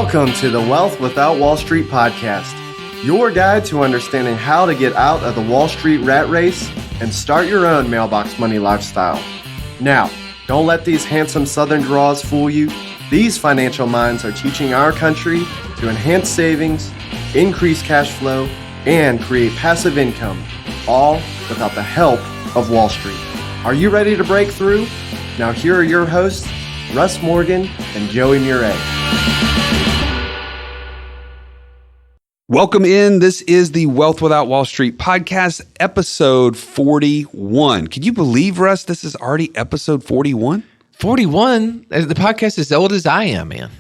Welcome to the Wealth Without Wall Street podcast, your guide to understanding how to get out of the Wall Street rat race and start your own mailbox money lifestyle. Now, don't let these handsome Southern draws fool you. These financial minds are teaching our country to enhance savings, increase cash flow, and create passive income, all without the help of Wall Street. Are you ready to break through? Now here are your hosts, Russ Morgan and Joey Murray. Welcome in. This is the Wealth Without Wall Street podcast, episode 41. Can you believe, Russ, this is already episode 41? 41? The podcast is as old as I am, man.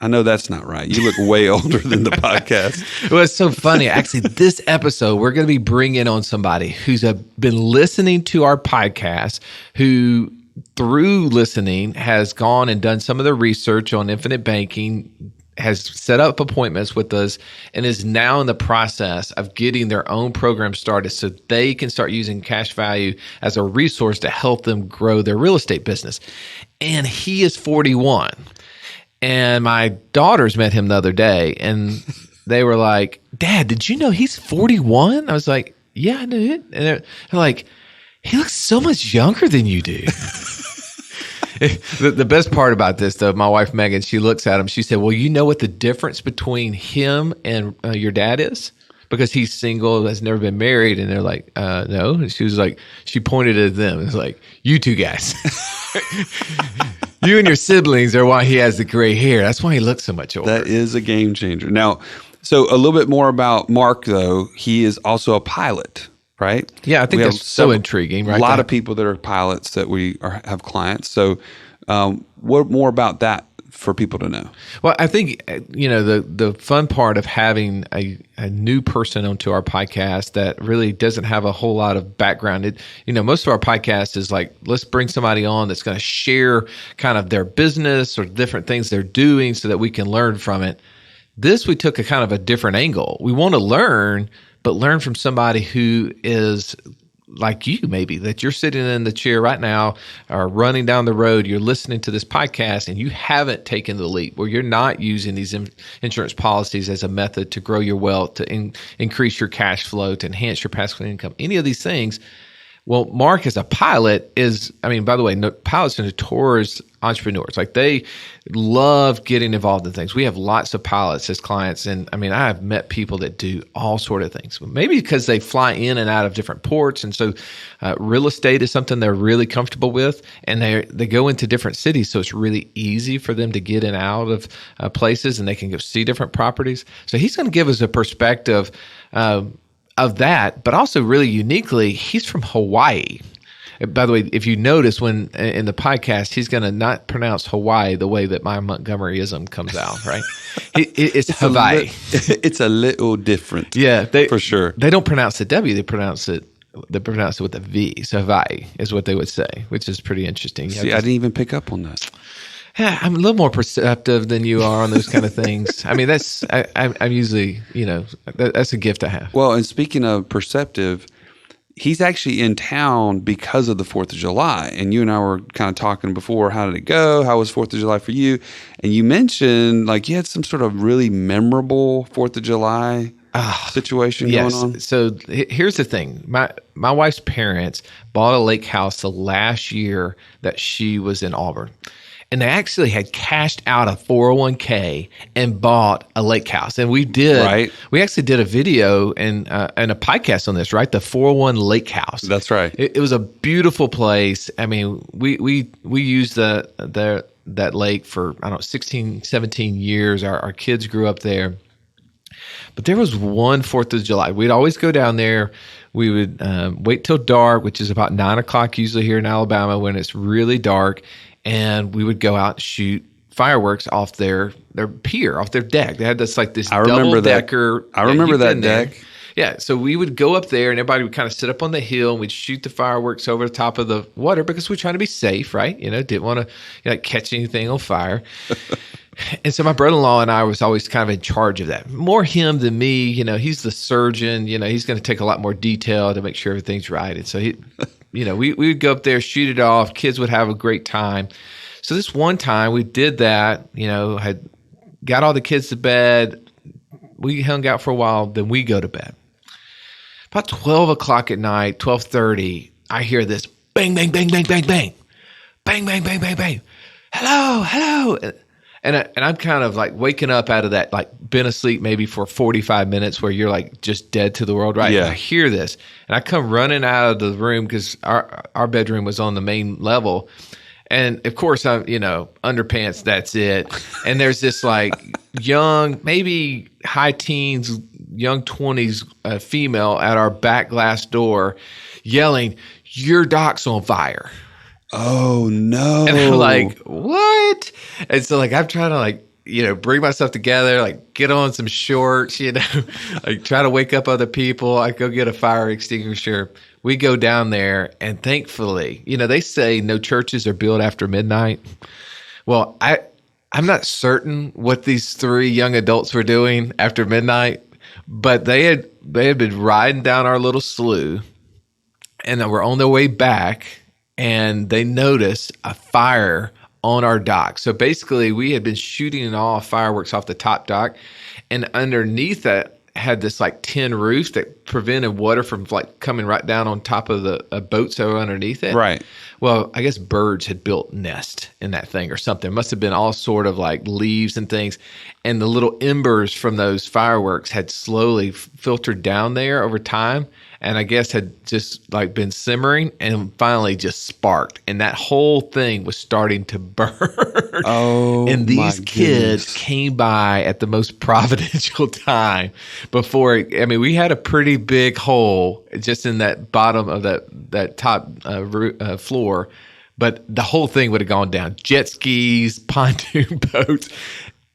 I know that's not right. You look way older than the podcast. Well, it's so funny. Actually, this episode, we're going to be bringing on somebody who's been listening to our podcast, who through listening has gone and done some of the research on infinite banking, has set up appointments with us, and is now in the process of getting their own program started so they can start using cash value as a resource to help them grow their real estate business. And he is 41. And my daughters met him the other day, and they were like, "Dad, did you know he's 41?" I was like, "Yeah, I knew it." And they're like, "He looks so much younger than you do." The best part about this, though, my wife, Megan, she looks at him. She said, "Well, you know what the difference between him and your dad is? Because he's single, has never been married." And they're like, "No." And she was like, she pointed at them. It's like, "You two guys." You and your siblings are why he has the gray hair. That's why he looks so much older. That is a game changer. Now, so a little bit more about Mark, though. He is also a pilot, right? Yeah, I think that's so intriguing, right? A lot of people that are pilots that have clients. So what more about that for people to know? Well, I think, the fun part of having a new person onto our podcast that really doesn't have a whole lot of background. Most of our podcast is like, let's bring somebody on that's going to share kind of their business or different things they're doing so that we can learn from it. This, we took a kind of a different angle. We want to learn, but learn from somebody who is like you, maybe, that you're sitting in the chair right now or running down the road, you're listening to this podcast and you haven't taken the leap, where you're not using these insurance policies as a method to grow your wealth, to increase your cash flow, to enhance your passive income, any of these things. Well, Mark, as a pilot, by the way, pilots are notorious entrepreneurs. Like, they love getting involved in things. We have lots of pilots as clients. And I have met people that do all sort of things, maybe because they fly in and out of different ports. And so real estate is something they're really comfortable with. And they go into different cities. So it's really easy for them to get in and out of places, and they can go see different properties. So he's going to give us a perspective of that, but also really uniquely, he's from Hawaii. By the way, if you notice when in the podcast, he's going to not pronounce Hawaii the way that my Montgomeryism comes out, right? It's Hawaii. It's a little different. Yeah, for sure. They don't pronounce the W; they pronounce it with a V. So Hawaii is what they would say, which is pretty interesting. See, I didn't even pick up on that. Yeah, I'm a little more perceptive than you are on those kind of things. I'm usually, that's a gift I have. Well, and speaking of perceptive, he's actually in town because of the 4th of July. And you and I were kind of talking before, how did it go? How was 4th of July for you? And you mentioned like you had some sort of really memorable 4th of July situation going on. So here's the thing. My wife's parents bought a lake house the last year that she was in Auburn. And they actually had cashed out a 401k and bought a lake house. And we actually did a video and a podcast on this, right? The 401 Lake House. That's right. It was a beautiful place. We used that lake for, 16, 17 years. Our kids grew up there. But there was one 4th of July. We'd always go down there. We would wait till dark, which is about 9 o'clock usually here in Alabama when it's really dark. And we would go out and shoot fireworks off their pier, off their deck. They had this double decker. I remember that deck. Yeah, so we would go up there and everybody would kind of sit up on the hill and we'd shoot the fireworks over the top of the water because we're trying to be safe, right? Didn't want to catch anything on fire. And so my brother-in-law and I was always kind of in charge of that. More him than me. He's the surgeon. He's going to take a lot more detail to make sure everything's right. And so we would go up there, shoot it off. Kids would have a great time. So this one time we did that, had got all the kids to bed. We hung out for a while, then we go to bed. About 12 o'clock at night, 12:30, I hear this bang, bang, bang, bang, bang, bang. Bang, bang, bang, bang, bang. Hello, hello. And I'm kind of like waking up out of that, like been asleep maybe for 45 minutes where you're like just dead to the world, right? Yeah. And I hear this and I come running out of the room because our bedroom was on the main level. And of course, I'm, underpants, that's it. And there's this like young, maybe high teens, young 20s female at our back glass door yelling, "Your dock's on fire." Oh, no. And I'm like, what? And so like I'm trying to like, bring myself together, like get on some shorts, like try to wake up other people. I go get a fire extinguisher. We go down there, and thankfully, they say no churches are built after midnight. Well, I'm not certain what these three young adults were doing after midnight, but they had been riding down our little slough, and they were on their way back, and they noticed a fire on our dock. So basically, we had been shooting off fireworks off the top dock, and underneath that had this like tin roof that prevented water from like coming right down on top of the boats that were underneath it. Right. Well, I guess birds had built nest in that thing or something. It must have been all sort of like leaves and things. And the little embers from those fireworks had slowly filtered down there over time. And I guess had just like been simmering and finally just sparked. And that whole thing was starting to burn. Oh, and these my kids goodness. came by at the most providential time before. I mean, we had a pretty big hole just in that bottom of that top floor. But the whole thing would have gone down. Jet skis, pontoon boats.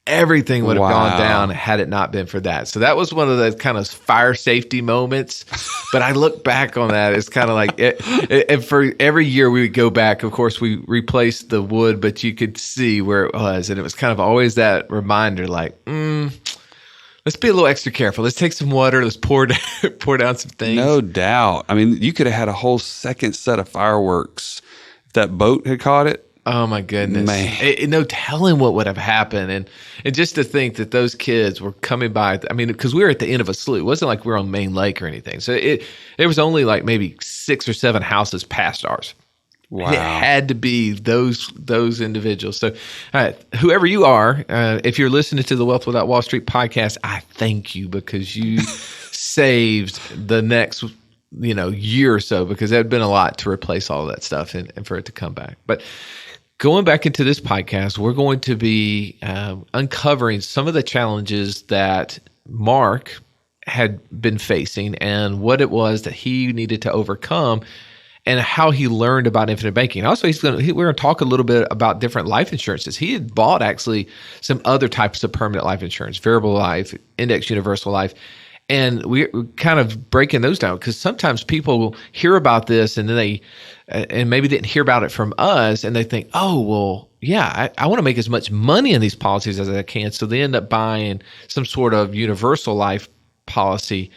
Everything would have gone down had it not been for that. So that was one of the kind of fire safety moments. But I look back on that, it's kind of like, and for every year we would go back, of course, we replaced the wood, but you could see where it was. And it was kind of always that reminder like, let's be a little extra careful. Let's take some water. Let's pour down some things. No doubt. I mean, you could have had a whole second set of fireworks if that boat had caught it. Oh my goodness. Man. No telling what would have happened. And just to think that those kids were coming by, I mean, because we were at the end of a slough. It wasn't like we were on Main Lake or anything. So it was only like maybe 6 or 7 houses past ours. Wow. And it had to be those individuals. So whoever you are, if you're listening to the Wealth Without Wall Street podcast, I thank you because you saved the next year or so, because it had been a lot to replace all of that stuff and for it to come back. But going back into this podcast, we're going to be uncovering some of the challenges that Mark had been facing and what it was that he needed to overcome and how he learned about infinite banking. Also, we're going to talk a little bit about different life insurances. He had bought actually some other types of permanent life insurance, variable life, index universal life. And we're kind of breaking those down because sometimes people hear about this and then they and maybe didn't hear about it from us and they think, oh, well, yeah, I want to make as much money in these policies as I can. So they end up buying some sort of universal life policy.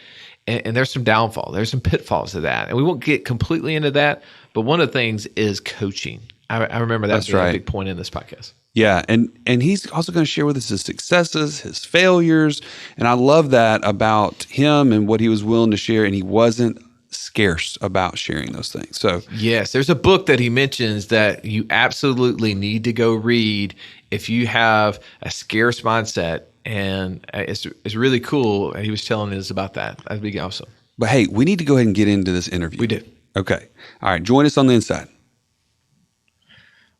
And there's some downfall. There's some pitfalls to that. And we won't get completely into that. But one of the things is coaching. I remember that's being a big point in this podcast. Yeah, and he's also going to share with us his successes, his failures, and I love that about him and what he was willing to share, and he wasn't scarce about sharing those things. So yes, there's a book that he mentions that you absolutely need to go read if you have a scarce mindset, and it's really cool. He was telling us about that. That'd be awesome. But hey, we need to go ahead and get into this interview. We do. Okay. All right, join us on the inside.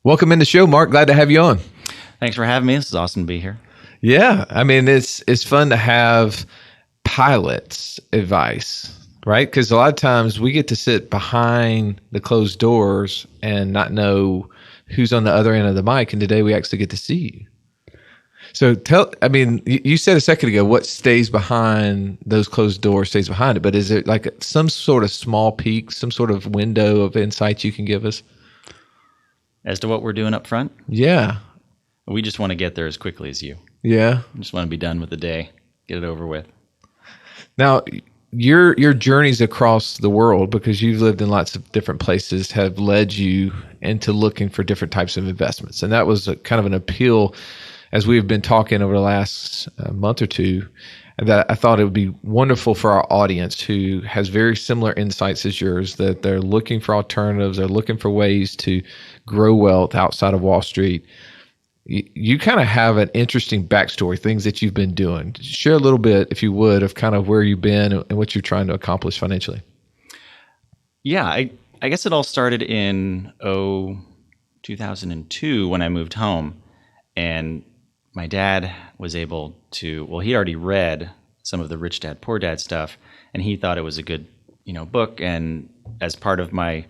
Welcome in the show, Mark. Glad to have you on. Thanks for having me. This is awesome to be here. Yeah. I mean, it's fun to have pilots' advice, right? Because a lot of times we get to sit behind the closed doors and not know who's on the other end of the mic. And today we actually get to see you. So you said a second ago, what stays behind those closed doors stays behind it. But is it like some sort of small peak, some sort of window of insight you can give us? As to what we're doing up front, Yeah. we just want to get there as quickly as you. Yeah. We just want to be done with the day, get it over with. Now, your journeys across the world, because you've lived in lots of different places, have led you into looking for different types of investments. And that was kind of an appeal as we've been talking over the last month or two, that I thought it would be wonderful for our audience who has very similar insights as yours, that they're looking for alternatives, they're looking for ways to grow wealth outside of Wall Street. You kind of have an interesting backstory, things that you've been doing. Share a little bit, if you would, of kind of where you've been and what you're trying to accomplish financially. Yeah, I guess it all started in 2002 when I moved home, and my dad was able to, well, he already read some of the Rich Dad, Poor Dad stuff, and he thought it was a good, book. And as part of my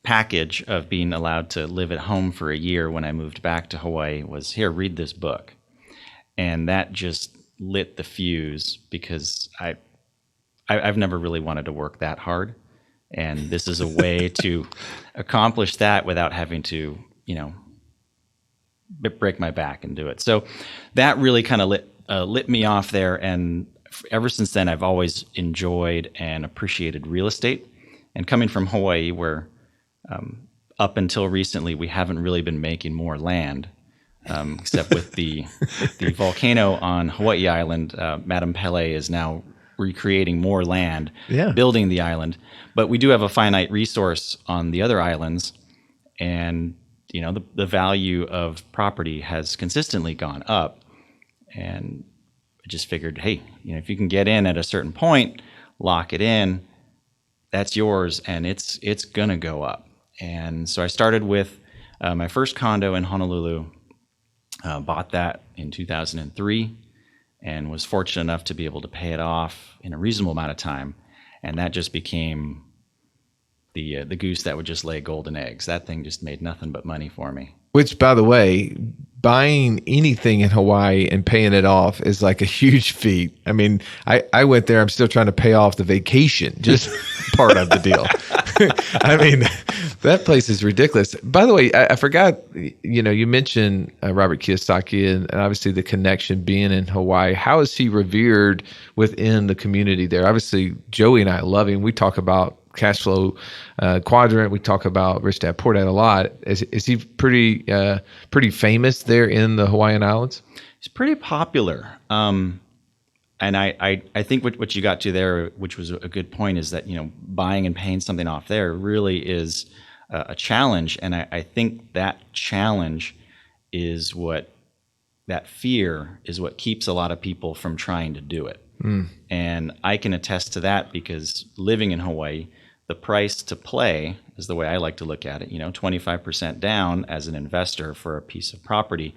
package of being allowed to live at home for a year when I moved back to Hawaii was, here, read this book. And that just lit the fuse, because I've never really wanted to work that hard. And this is a way to accomplish that without having to, break my back and do it. So that really kind of lit me off there. And ever since then, I've always enjoyed and appreciated real estate. And coming from Hawaii, where up until recently, we haven't really been making more land, except with the volcano on Hawaii Island. Madame Pele is now recreating more land, building the island. But we do have a finite resource on the other islands, and the value of property has consistently gone up. And I just figured, hey, if you can get in at a certain point, lock it in, that's yours, and it's gonna go up. And so I started with my first condo in Honolulu, bought that in 2003, and was fortunate enough to be able to pay it off in a reasonable amount of time. And that just became the goose that would just lay golden eggs. That thing just made nothing but money for me. Which, by the way, buying anything in Hawaii and paying it off is like a huge feat. I mean, I went there. I'm still trying to pay off the vacation, just part of the deal. I mean, that place is ridiculous. By the way, I forgot, you mentioned Robert Kiyosaki and obviously the connection being in Hawaii. How is he revered within the community there? Obviously, Joey and I love him. We talk about cash flow quadrant. We talk about Rich Dad Poor Dad a lot. Is he pretty famous there in the Hawaiian Islands? He's pretty popular. And I think what you got to there, which was a good point, is that buying and paying something off there really is a challenge. And I think that challenge is that fear is what keeps a lot of people from trying to do it. And I can attest to that, because living in Hawaii, the price to play is the way I like to look at it. 25% down as an investor for a piece of property.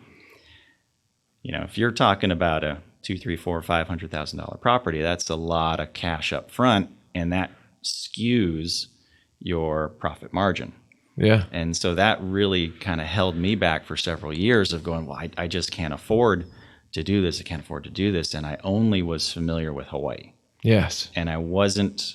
If you're talking about a $200,000, $300,000, $500,000 property, that's a lot of cash up front, and that skews your profit margin. Yeah. And so that really kind of held me back for several years of going, well, I just can't afford to do this. I can't afford to do this. And I only was familiar with Hawaii. Yes. And I wasn't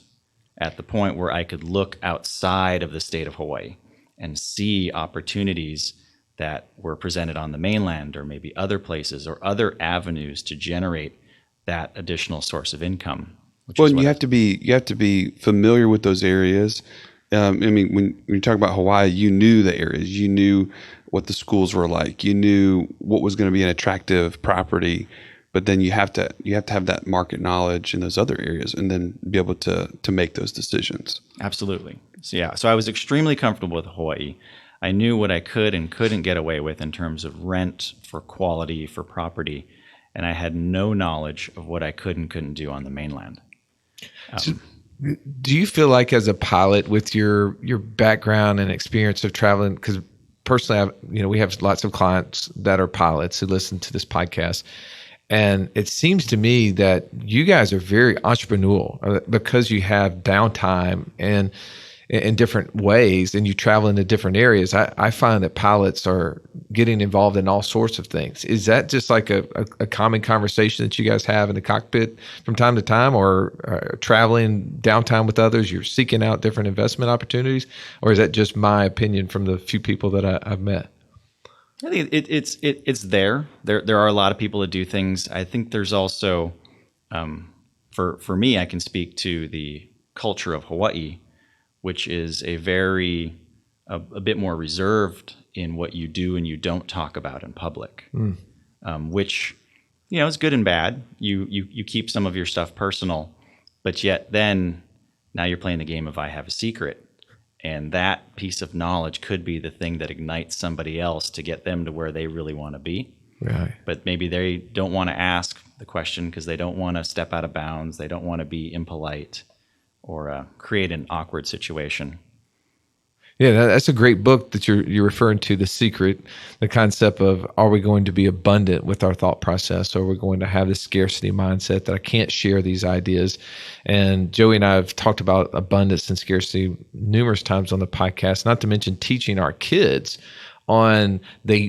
at the point where I could look outside of the state of Hawaii and see opportunities that were presented on the mainland, or maybe other places or other avenues to generate that additional source of income. Well, and you have to be familiar with those areas. I mean, when you talk about Hawaii, you knew the areas, you knew what the schools were like, you knew what was going to be an attractive property. But then you have to have that market knowledge in those other areas, and then be able to make those decisions. Absolutely. So I was extremely comfortable with Hawaii. I knew what I could and couldn't get away with in terms of rent, for quality, for property, and I had no knowledge of what I could and couldn't do on the mainland. So do you feel like, as a pilot, with your background and experience of traveling, because personally, we have lots of clients that are pilots who listen to this podcast. And it seems to me that you guys are very entrepreneurial, because you have downtime and in different ways, and you travel into different areas. I find that pilots are getting involved in all sorts of things. Is that just like a common conversation that you guys have in the cockpit from time to time, or traveling downtime with others, you're seeking out different investment opportunities? Or is that just my opinion from the few people that I've met? I think it's there. There are a lot of people that do things. I think there's also for me, I can speak to the culture of Hawaii, which is a bit more reserved in what you do and you don't talk about in public, which, is good and bad. You keep some of your stuff personal, but yet then now you're playing the game of I have a secret. And that piece of knowledge could be the thing that ignites somebody else to get them to where they really want to be. Right. But maybe they don't want to ask the question because they don't want to step out of bounds. They don't want to be impolite or create an awkward situation. Yeah, that's a great book that you're referring to, The Secret, the concept of, are we going to be abundant with our thought process, or are we going to have this scarcity mindset that I can't share these ideas? And Joey and I have talked about abundance and scarcity numerous times on the podcast, not to mention teaching our kids on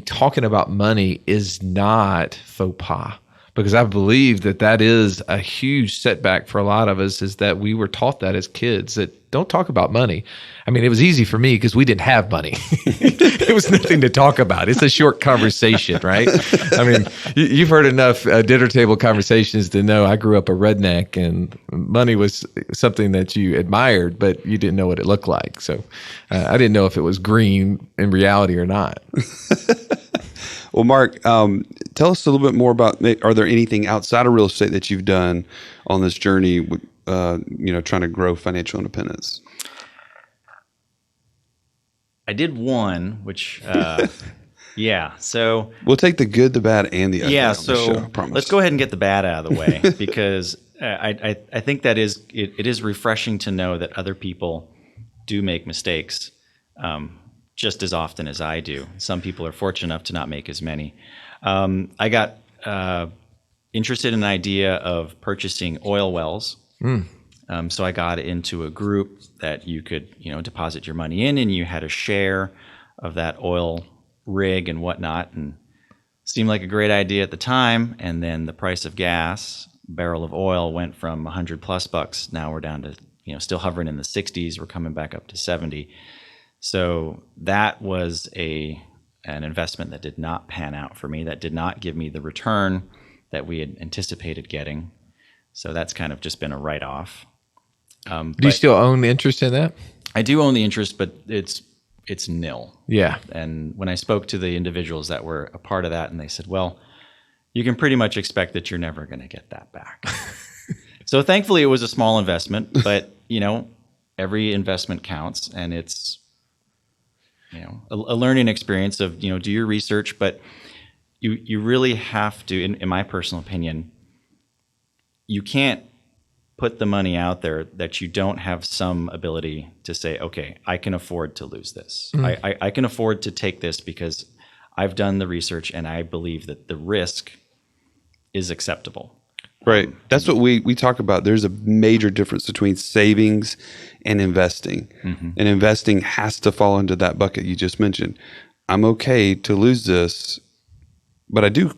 talking about money is not faux pas. Because I believe that is a huge setback for a lot of us, is that we were taught that as kids, that don't talk about money. I mean, it was easy for me because we didn't have money. It was nothing to talk about. It's a short conversation, right? I mean, you've heard enough dinner table conversations to know I grew up a redneck, and money was something that you admired, but you didn't know what it looked like. So I didn't know if it was green in reality or not. Well, Mark, tell us a little bit more about, are there anything outside of real estate that you've done on this journey, trying to grow financial independence? I did one, which, so. We'll take the good, the bad, and the ugly on so the show, I promise. Let's go ahead and get the bad out of the way, because I think that it is refreshing to know that other people do make mistakes. Just as often as I do. Some people are fortunate enough to not make as many. I got interested in the idea of purchasing oil wells. So I got into a group that you could, deposit your money in, and you had a share of that oil rig and whatnot. And seemed like a great idea at the time. And then the price of gas, barrel of oil, went from $100+. Now we're down to, still hovering in the 60s. We're coming back up to 70. So that was an investment that did not pan out for me, that did not give me the return that we had anticipated getting. So that's kind of just been a write-off. Do you still own interest in that? I do own the interest, but it's nil. Yeah. And when I spoke to the individuals that were a part of that, and they said, well, you can pretty much expect that you're never going to get that back. So thankfully it was a small investment, but every investment counts, and it's a learning experience of, do your research, but you really have to, in my personal opinion, you can't put the money out there that you don't have some ability to say, okay, I can afford to lose this. I can afford to take this because I've done the research and I believe that the risk is acceptable. Right. That's what we talk about. There's a major difference between savings and investing. Mm-hmm. And investing has to fall into that bucket you just mentioned. I'm okay to lose this, but I do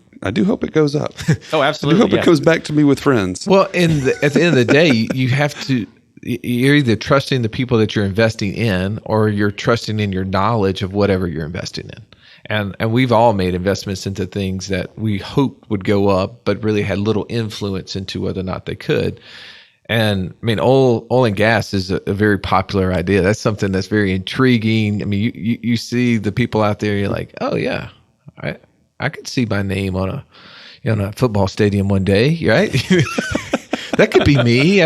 hope it goes up. Oh, absolutely. I do hope it comes back to me with friends. Well, at the end of the day, you have to, you're either trusting the people that you're investing in, or you're trusting in your knowledge of whatever you're investing in. And we've all made investments into things that we hoped would go up, but really had little influence into whether or not they could. And I mean, oil and gas is a very popular idea. That's something that's very intriguing. I mean, you see the people out there, you're like, oh yeah, I could see my name on a football stadium one day, right? That could be me.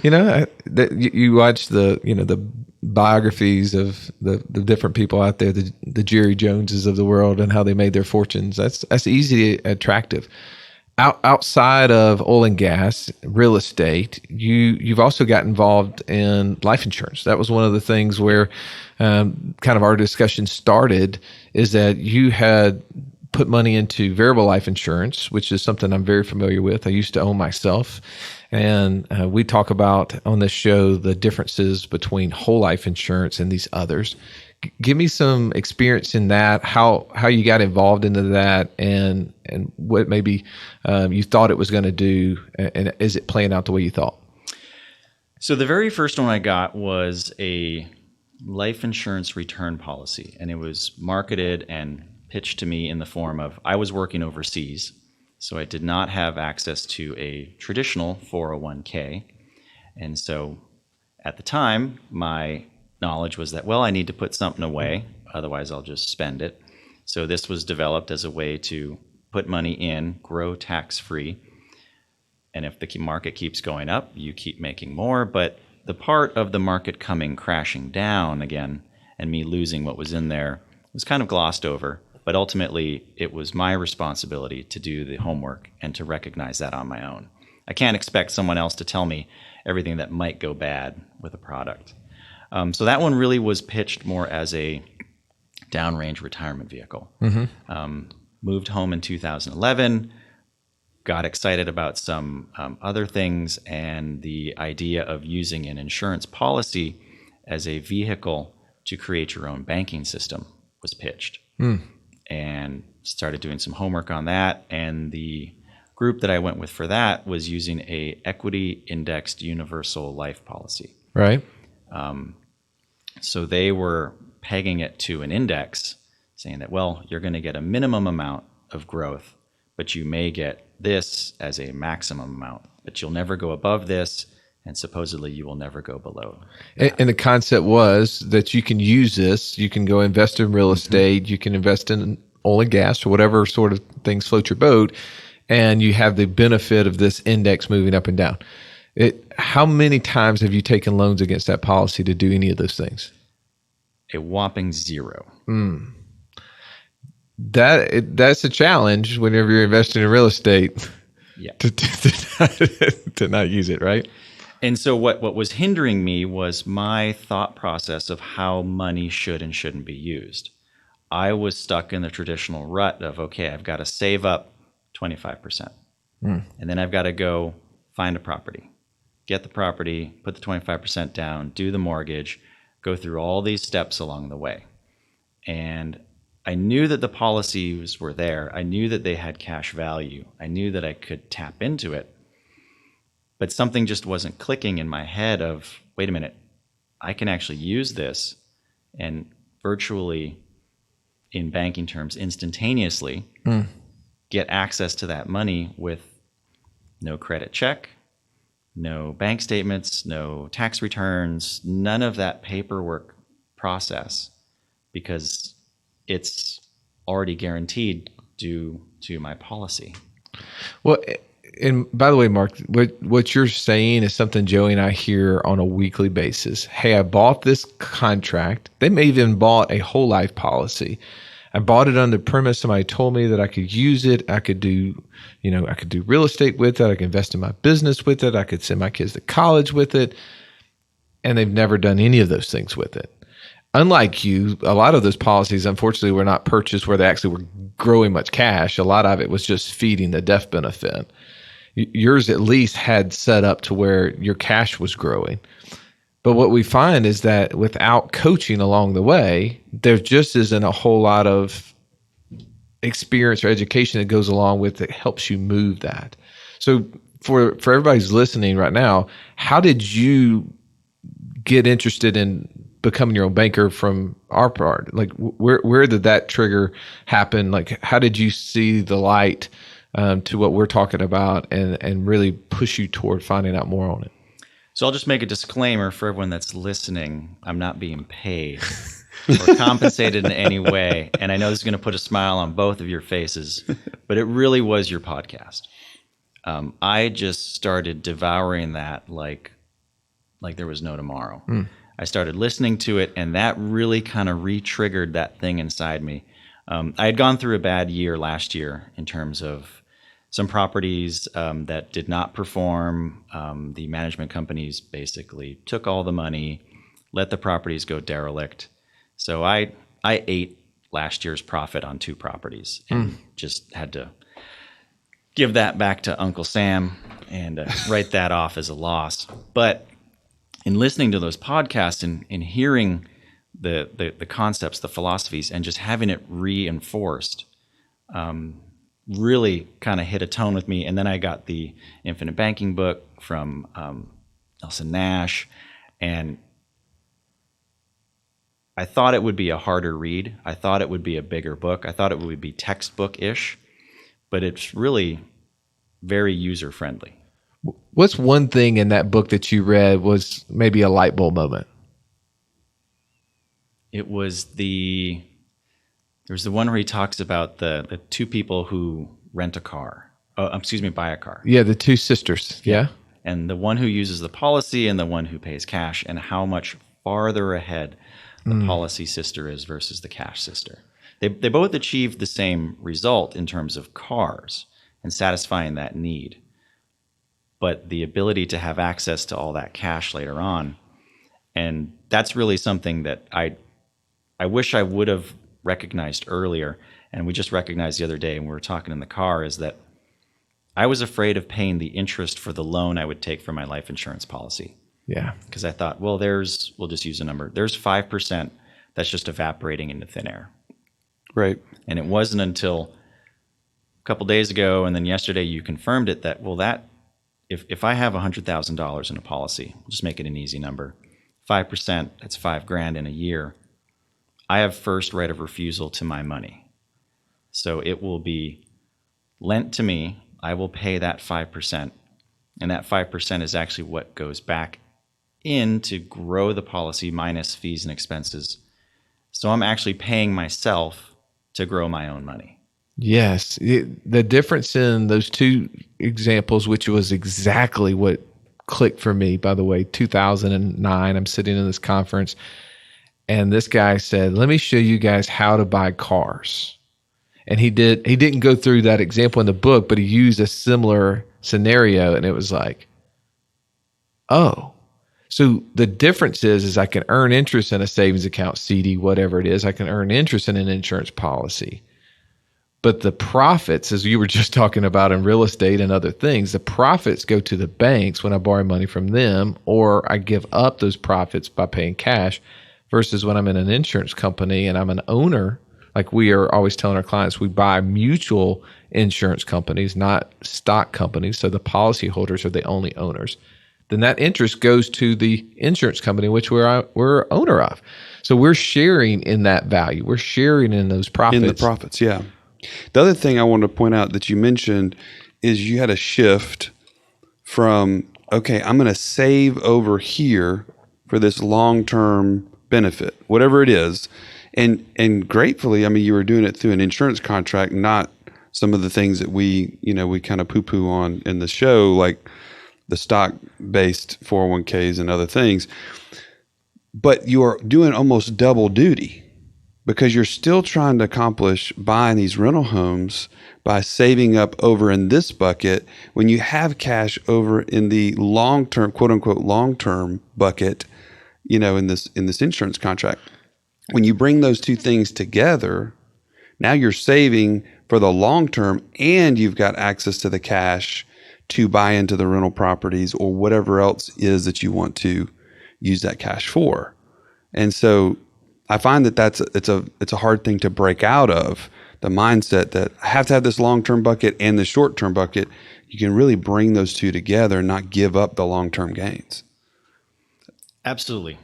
You watch the biographies of the different people out there, the Jerry Joneses of the world, and how they made their fortunes. That's easily attractive. Outside of oil and gas, real estate, you've also got involved in life insurance. That was one of the things where kind of our discussion started, is that you had put money into variable life insurance, which is something I'm very familiar with. I used to own myself. And we talk about on this show the differences between whole life insurance and these others. Give me some experience in that, how you got involved into that, and what maybe you thought it was going to do, and is it playing out the way you thought? So the very first one I got was a life insurance return policy, and it was marketed and pitched to me in the form of, I was working overseas. So I did not have access to a traditional 401k. And so at the time, my knowledge was that, well, I need to put something away, otherwise I'll just spend it. So this was developed as a way to put money in, grow tax-free. And if the market keeps going up, you keep making more. But the part of the market coming crashing down again and me losing what was in there was kind of glossed over. But ultimately, it was my responsibility to do the homework and to recognize that on my own. I can't expect someone else to tell me everything that might go bad with a product. So that one really was pitched more as a downrange retirement vehicle. Moved home in 2011, got excited about some other things, and the idea of using an insurance policy as a vehicle to create your own banking system was pitched. And started doing some homework on that. And the group that I went with for that was using a equity indexed universal life policy. Right. So they were pegging it to an index, saying that, well, you're going to get a minimum amount of growth, but you may get this as a maximum amount, but you'll never go above this, and supposedly you will never go below. And the concept was that you can use this, you can go invest in real estate, you can invest in oil and gas or whatever sort of things float your boat, and you have the benefit of this index moving up and down. How many times have you taken loans against that policy to do any of those things? A whopping 0. That's a challenge whenever you're investing in real estate. Yeah. To not use it, right? And so what was hindering me was my thought process of how money should and shouldn't be used. I was stuck in the traditional rut of, okay, I've got to save up 25%. And then I've got to go find a property, get the property, put the 25% down, do the mortgage, go through all these steps along the way. And I knew that the policies were there. I knew that they had cash value. I knew that I could tap into it. But something just wasn't clicking in my head of, wait a minute, I can actually use this and virtually, in banking terms, instantaneously get access to that money with no credit check, no bank statements, no tax returns, none of that paperwork process, because it's already guaranteed due to my policy. Well, and by the way, Mark, what you're saying is something Joey and I hear on a weekly basis. Hey, I bought this contract. They may have even bought a whole life policy. I bought it on the premise somebody told me that I could use it. I could do real estate with it. I could invest in my business with it. I could send my kids to college with it. And they've never done any of those things with it. Unlike you, a lot of those policies, unfortunately, were not purchased where they actually were growing much cash. A lot of it was just feeding the death benefit. Yours at least had set up to where your cash was growing. But what we find is that without coaching along the way, there just isn't a whole lot of experience or education that goes along with it, helps you move that. So for everybody's listening right now, how did you get interested in becoming your own banker from our part? Like where did that trigger happen? Like how did you see the light to what we're talking about and really push you toward finding out more on it? So I'll just make a disclaimer for everyone that's listening. I'm not being paid or compensated in any way. And I know this is going to put a smile on both of your faces, but it really was your podcast. I just started devouring that like there was no tomorrow. I started listening to it, and that really kind of re-triggered that thing inside me. I had gone through a bad year last year in terms of some properties that did not perform. The management companies basically took all the money, let the properties go derelict. So I ate last year's profit on 2 properties and just had to give that back to Uncle Sam and write that off as a loss. But in listening to those podcasts and hearing the concepts, the philosophies, and just having it reinforced, really kind of hit a tone with me. And then I got the Infinite Banking book from Nelson Nash, and I thought it would be a harder read. I thought it would be a bigger book. I thought it would be textbook-ish, but it's really very user friendly. What's one thing in that book that you read was maybe a light bulb moment? It was there's the one where he talks about the two people who rent a car. Oh, excuse me, buy a car. Yeah, the two sisters. Yeah. And the one who uses the policy and the one who pays cash, and how much farther ahead the policy sister is versus the cash sister. They both achieve the same result in terms of cars and satisfying that need. But the ability to have access to all that cash later on, and that's really something that I wish I would have recognized earlier, and we just recognized the other day when we were talking in the car, is that I was afraid of paying the interest for the loan I would take for my life insurance policy. Yeah. Because I thought, well, we'll just use a number. There's 5% that's just evaporating into thin air. Right. And it wasn't until a couple days ago and then yesterday you confirmed it that, well, that if I have $100,000 in a policy, we'll just make it an easy number, 5%, that's $5,000 in a year. I have first right of refusal to my money. So it will be lent to me. I will pay that 5%. And that 5% is actually what goes back in to grow the policy minus fees and expenses. So I'm actually paying myself to grow my own money. Yes. The difference in those two examples, which was exactly what clicked for me, by the way, 2009, I'm sitting in this conference and this guy said, let me show you guys how to buy cars. And he didn't go through that example in the book, but he used a similar scenario. And it was like, oh, so the difference is I can earn interest in a savings account, CD, whatever it is. I can earn interest in an insurance policy. But the profits, as you were just talking about in real estate and other things, the profits go to the banks when I borrow money from them, or I give up those profits by paying cash, versus when I'm in an insurance company and I'm an owner. Like we are always telling our clients, we buy mutual insurance companies, not stock companies. So the policyholders are the only owners. Then that interest goes to the insurance company, which we're owner of. So we're sharing in that value. We're sharing in those profits. In the profits, yeah. The other thing I wanted to point out that you mentioned is you had a shift from, okay, I'm going to save over here for this long-term benefit, whatever it is. And gratefully, I mean, you were doing it through an insurance contract, not some of the things that we kind of poo-poo on in the show, like the stock-based 401ks and other things. But you're doing almost double duty because you're still trying to accomplish buying these rental homes by saving up over in this bucket when you have cash over in the long-term, quote-unquote, long-term bucket, in this insurance contract. When you bring those two things together, now you're saving for the long term and you've got access to the cash to buy into the rental properties or whatever else is that you want to use that cash for. And so I find that it's a hard thing to break out of, the mindset that I have to have this long-term bucket and the short-term bucket. You can really bring those two together and not give up the long-term gains. Absolutely.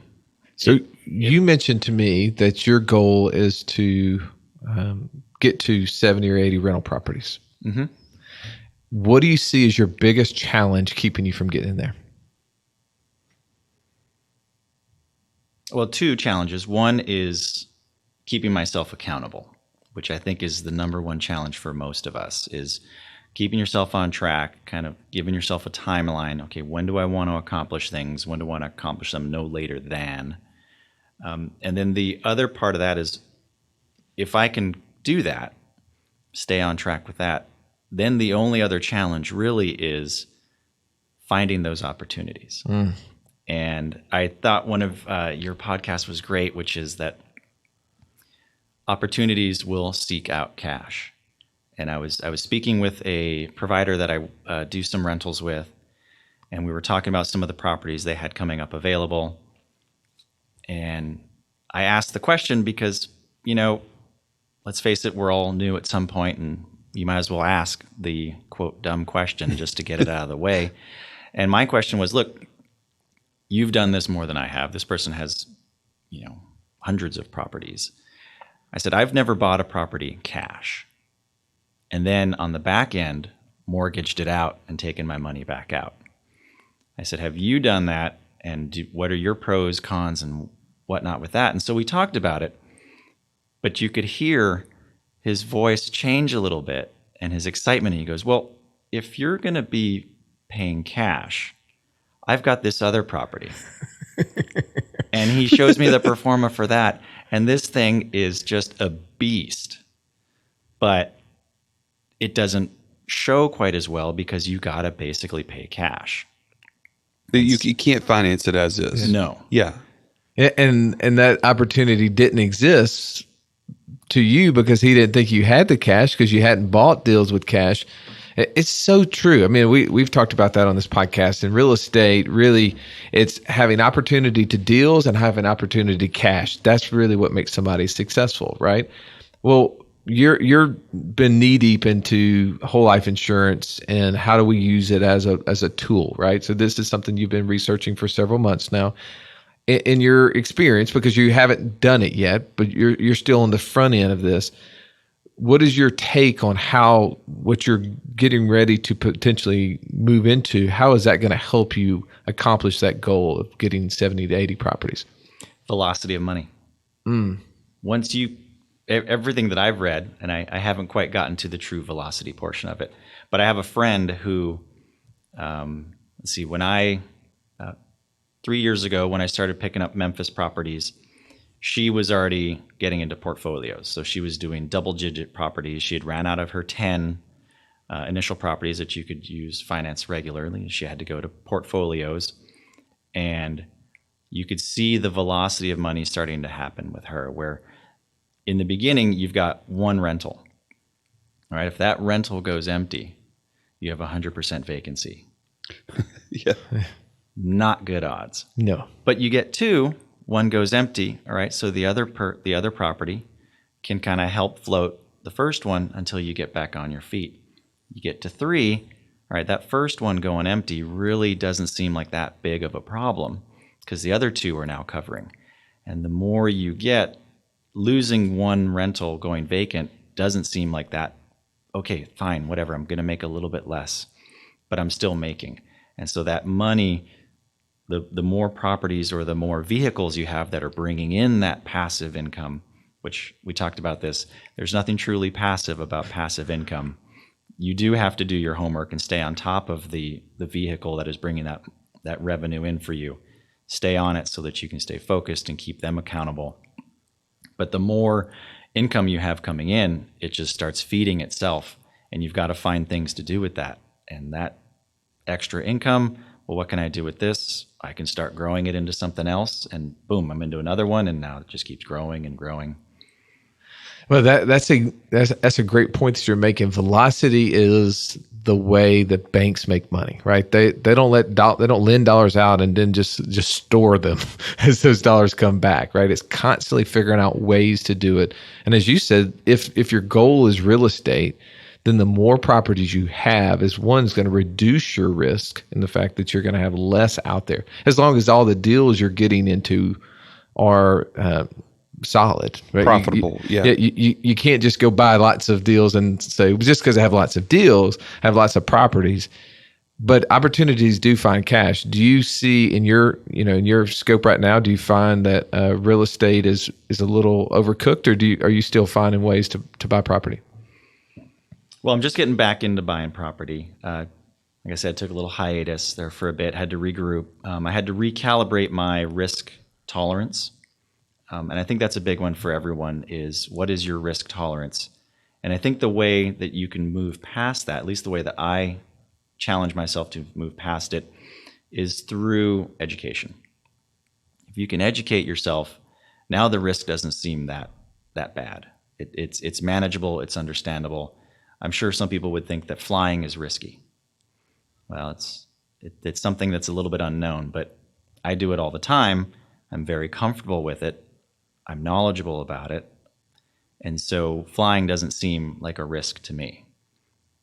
So you mentioned to me that your goal is to get to 70 or 80 rental properties. Mm-hmm. What do you see as your biggest challenge keeping you from getting there? Well, two challenges. One is keeping myself accountable, which I think is the number one challenge for most of us, is keeping yourself on track, kind of giving yourself a timeline. Okay, when do I want to accomplish things? When do I want to accomplish them no later than? And then the other part of that is if I can do that, stay on track with that, then the only other challenge really is finding those opportunities. And I thought one of your podcasts was great, which is that opportunities will seek out cash. And I was speaking with a provider that I do some rentals with, and we were talking about some of the properties they had coming up available. And I asked the question because, let's face it, we're all new at some point, and you might as well ask the, quote, dumb question just to get it out of the way. And my question was, look, you've done this more than I have. This person has, hundreds of properties. I said, I've never bought a property cash. And then on the back end, mortgaged it out and taken my money back out. I said, have you done that? And what are your pros, cons, and whatnot with that? And so we talked about it, but you could hear his voice change a little bit and his excitement. And he goes, well, if you're going to be paying cash, I've got this other property. And he shows me the pro forma for that. And this thing is just a beast, but it doesn't show quite as well because you got to basically pay cash. You can't finance it as is. No. Yeah. And that opportunity didn't exist to you because he didn't think you had the cash because you hadn't bought deals with cash. It's so true. I mean, we've talked about that on this podcast. In real estate, really, it's having opportunity to deals and having opportunity to cash. That's really what makes somebody successful, right? Well, you're been knee deep into whole life insurance and how do we use it as a tool, right? So this is something you've been researching for several months now. In your experience, because you haven't done it yet, but you're still on the front end of this. What is your take on how what you're getting ready to potentially move into? How is that going to help you accomplish that goal of getting 70 to 80 properties? Velocity of money. Once you, everything that I've read, and I haven't quite gotten to the true velocity portion of it, but I have a friend who, let's see, when 3 years ago, when I started picking up Memphis properties, she was already getting into portfolios. So she was doing double-digit properties. She had ran out of her 10 initial properties that you could use finance regularly. She had to go to portfolios. And you could see the velocity of money starting to happen with her, where in the beginning, you've got one rental. All right, if that rental goes empty, you have 100% vacancy. Yeah. Not good odds. No. But you get two, one goes empty, all right? So the other property can kind of help float the first one until you get back on your feet. You get to three, all right, that first one going empty really doesn't seem like that big of a problem because the other two are now covering. And the more you get, losing one rental going vacant doesn't seem like that. Okay, fine, whatever, I'm going to make a little bit less, but I'm still making. And so that money, the more properties or the more vehicles you have that are bringing in that passive income, which we talked about this, there's nothing truly passive about passive income. You do have to do your homework and stay on top of the vehicle that is bringing that revenue in for you. Stay on it so that you can stay focused and keep them accountable. But the more income you have coming in, it just starts feeding itself, and you've got to find things to do with that. And that extra income, well, what can I do with this? I can start growing it into something else, and boom, I'm into another one, and now it just keeps growing and growing. Well, that's a great point that you're making. Velocity is the way that banks make money, right? They don't lend dollars out and then just store them as those dollars come back, right? It's constantly figuring out ways to do it. And as you said, if your goal is real estate, then the more properties you have is one's going to reduce your risk in the fact that you're going to have less out there, as long as all the deals you're getting into are solid, right? Profitable. You can't just go buy lots of deals and say, just because I have lots of deals, I have lots of properties. But opportunities do find cash. Do you see in your scope right now, do you find that real estate is a little overcooked, or are you still finding ways to buy property? Well, I'm just getting back into buying property. Like I said, took a little hiatus there for a bit, had to regroup. I had to recalibrate my risk tolerance. And I think that's a big one for everyone is what is your risk tolerance? And I think the way that you can move past that, at least the way that I challenge myself to move past it, is through education. If you can educate yourself, now the risk doesn't seem that bad. It's manageable, it's understandable. I'm sure some people would think that flying is risky. Well, it's something that's a little bit unknown, but I do it all the time. I'm very comfortable with it. I'm knowledgeable about it. And so flying doesn't seem like a risk to me.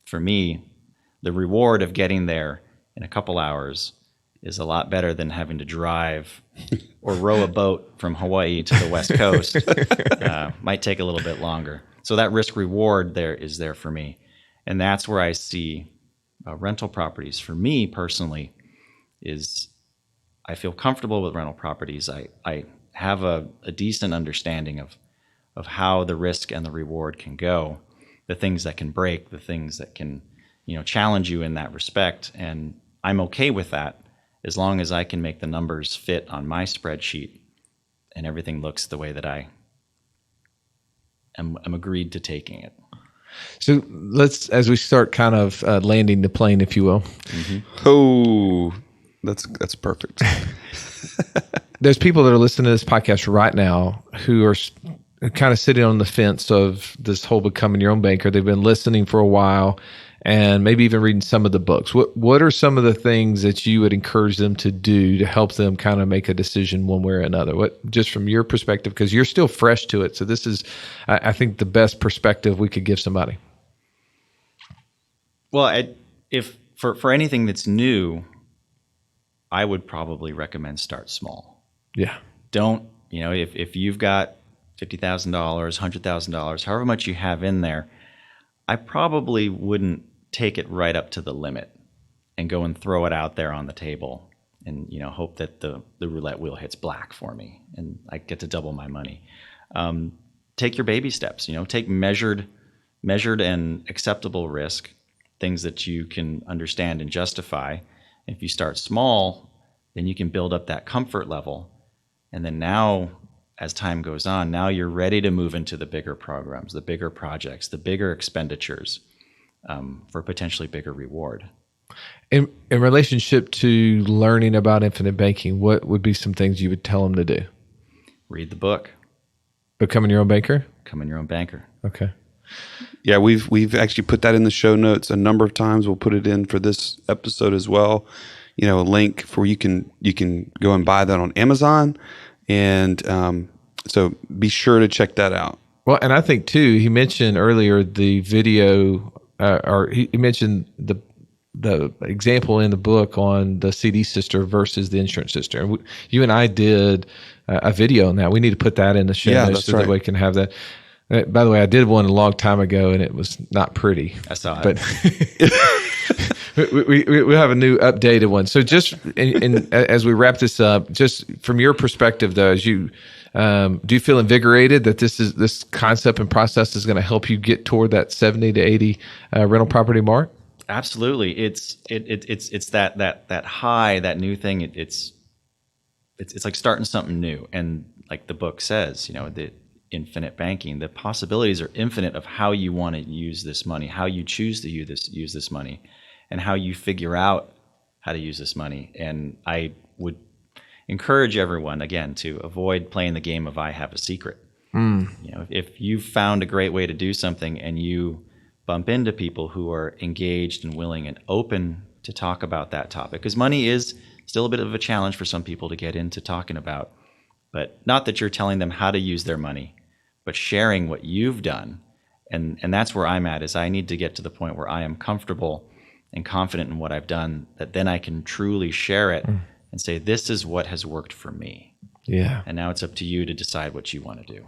For me, the reward of getting there in a couple hours is a lot better than having to drive or row a boat from Hawaii to the West Coast. Might take a little bit longer. So that risk reward there is there for me. And that's where I see rental properties for me personally is I feel comfortable with rental properties. I have a decent understanding of how the risk and the reward can go, the things that can break, the things that can, challenge you in that respect. And I'm okay with that as long as I can make the numbers fit on my spreadsheet and everything looks the way that I am agreed to taking it. So let's, as we start kind of landing the plane, if you will. Oh, that's perfect. There's people that are listening to this podcast right now who are kind of sitting on the fence of this whole becoming your own banker. They've been listening for a while and maybe even reading some of the books. What are some of the things that you would encourage them to do to help them kind of make a decision one way or another? What, just from your perspective, because you're still fresh to it. So this is, I think, the best perspective we could give somebody. Well, if for anything that's new, I would probably recommend start small. Yeah. Don't, if you've got $50,000, $100,000, however much you have in there, I probably wouldn't take it right up to the limit and go and throw it out there on the table and, hope that the roulette wheel hits black for me and I get to double my money. Take your baby steps, take measured and acceptable risk, things that you can understand and justify. If you start small, then you can build up that comfort level. And then now, as time goes on, now you're ready to move into the bigger programs, the bigger projects, the bigger expenditures for potentially bigger reward. In relationship to learning about infinite banking, what would be some things you would tell them to do? Read the book. Becoming your own banker? Becoming your own banker. Okay. Yeah, we've actually put that in the show notes a number of times. We'll put it in for this episode as well. A link for you can go and buy that on Amazon, and so be sure to check that out. Well, and I think too, he mentioned earlier the video, or he mentioned the example in the book on the CD sister versus the insurance sister. And you and I did a video on that. We need to put that in the show notes so that we can have that. By the way, I did one a long time ago, and it was not pretty. I saw it. But we have a new updated one. So just as we wrap this up, just from your perspective, though, as you do you feel invigorated that this concept and process is going to help you get toward that 70 to 80 rental property mark? Absolutely. It's that high, that new thing. It's like starting something new, and like the book says, the infinite banking, the possibilities are infinite of how you want to use this money, how you choose to use this money, and how you figure out how to use this money. And I would encourage everyone, again, to avoid playing the game of I have a secret. If you've found a great way to do something and you bump into people who are engaged and willing and open to talk about that topic, because money is still a bit of a challenge for some people to get into talking about, but not that you're telling them how to use their money, but sharing what you've done. And that's where I'm at, is I need to get to the point where I am comfortable and confident in what I've done, that then I can truly share it and say, this is what has worked for me. Yeah. And now it's up to you to decide what you want to do.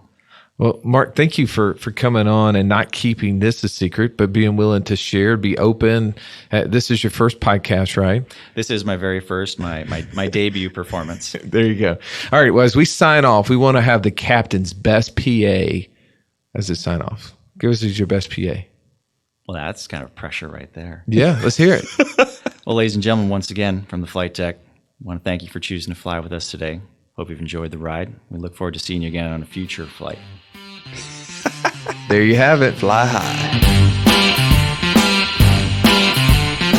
Well, Mark, thank you for coming on and not keeping this a secret, but being willing to share, be open. This is your first podcast, right? This is my very first, my debut performance. There you go. All right. Well, as we sign off, we want to have the captain's best PA as a sign off. Give us your best PA. Well, that's kind of pressure right there. Yeah, let's hear it. Well, ladies and gentlemen, once again, from the flight deck, I want to thank you for choosing to fly with us today. Hope you've enjoyed the ride. We look forward to seeing you again on a future flight. There you have it. Fly high.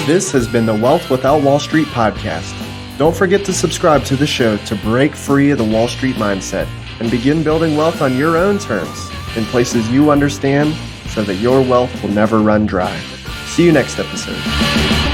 This has been the Wealth Without Wall Street podcast. Don't forget to subscribe to the show to break free of the Wall Street mindset and begin building wealth on your own terms in places you understand, so that your wealth will never run dry. See you next episode.